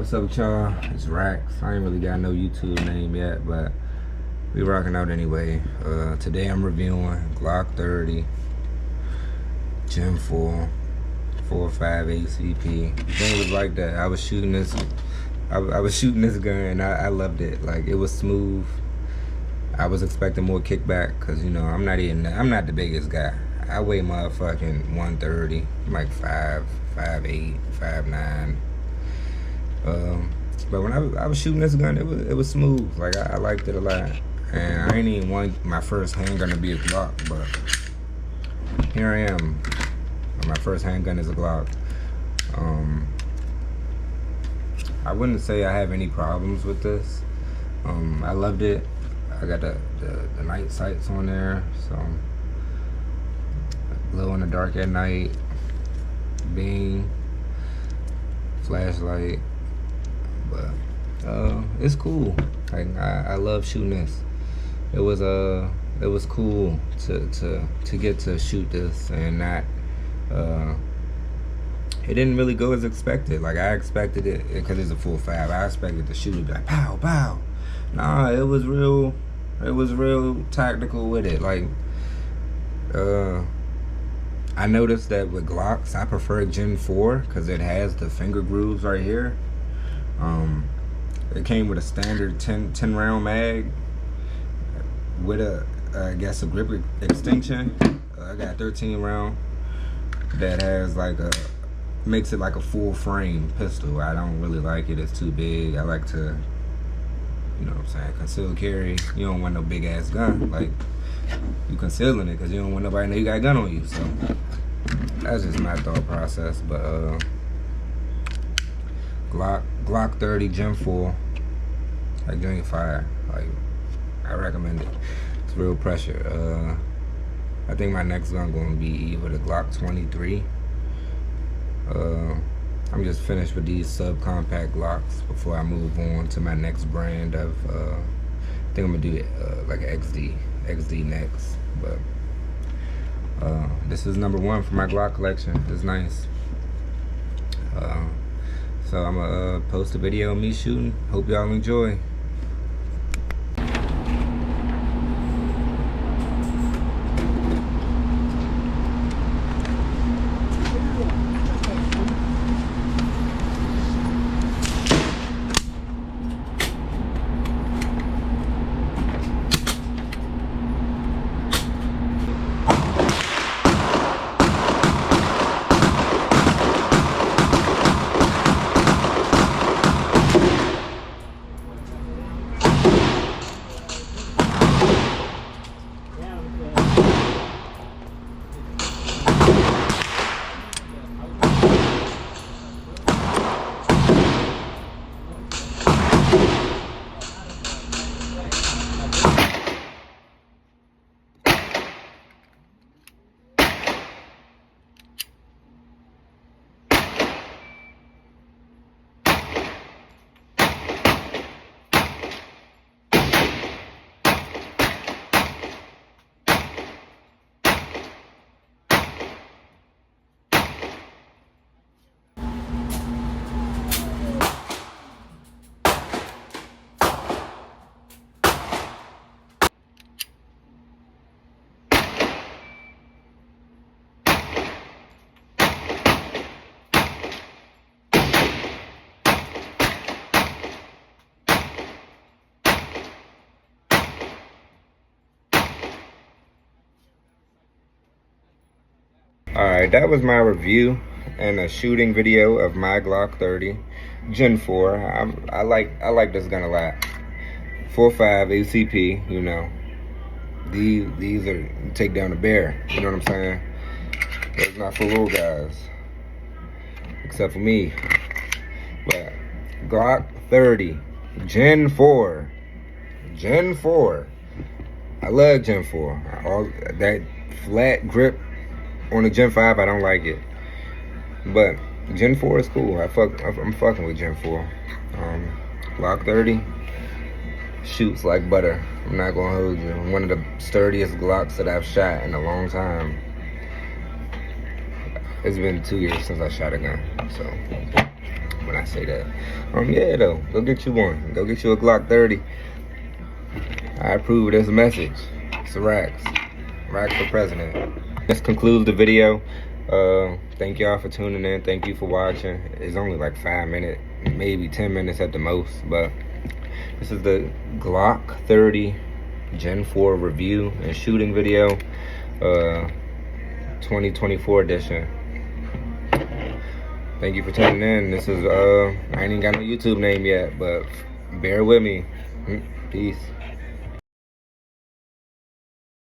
what's up with y'all? It's Rax. I ain't really got no YouTube name yet, but we rocking out anyway. Today I'm reviewing Glock 30 Gen 4 4.5 ACP. The thing was like that. I was shooting this gun and I loved it. Like, it was smooth. I was expecting more kickback because, you know, I'm not the biggest guy. I weigh motherfucking 130. I'm like 5'8", 5'9". But when I was shooting this gun, it was smooth. Like, I liked it a lot. And I ain't even want my first handgun to be a Glock, but here I am. My first handgun is a Glock. I wouldn't say I have any problems with this. I loved it. I got the night sights on there, so glow in the dark at night, beam, flashlight. But it's cool. Like, I love shooting this. It was cool to get to shoot this and not it didn't really go as expected. Like, I expected it because it's a full 5. I expected to shoot it like pow pow. Nah, it was real tactical with it. Like, I noticed that with Glocks, I prefer Gen 4 because it has the finger grooves right here. It came with a standard 10 round mag with I guess a grip extension. I got 13 round that has like makes it like a full frame pistol. I don't really like it. It's too big. I like to, you know what I'm saying, conceal carry. You don't want no big ass gun. Like, you concealing it because you don't want nobody to know you got a gun on you. So that's just my thought process. But Glock 30 Gen 4, like, Gen 5, like, I recommend it. It's real pressure. I think my next gun gonna be either the Glock 23. I'm just finished with these subcompact Glocks before I move on to my next brand of I think I'm gonna do like an XD next. But this is number 1 for my Glock collection. It's nice. So I'm gonna post a video of me shooting. Hope y'all enjoy. Alright, that was my review and a shooting video of my Glock 30 Gen 4. I like this gun a lot. 4.5 ACP, you know. These are take down a bear, you know what I'm saying? It's not for little guys, except for me. But Glock 30 Gen 4. Gen 4. I love Gen 4. All that flat grip on the Gen 5, I don't like it. But Gen 4 is cool. I'm fucking with Gen 4. Glock 30 shoots like butter. I'm not gonna hold you. One of the sturdiest Glocks that I've shot in a long time. It's been 2 years since I shot a gun, so when I say that. Yeah, though, go get you one. Go get you a Glock 30. I approve of this message. It's a Rax. Rax for president. This concludes the video. Thank y'all for tuning in. Thank you for watching. It's only like 5 minutes, maybe 10 minutes at the most, but this is the Glock 30 Gen 4 review and shooting video, 2024 edition. Thank you for tuning in. This is I ain't even got no YouTube name yet, but bear with me. Peace.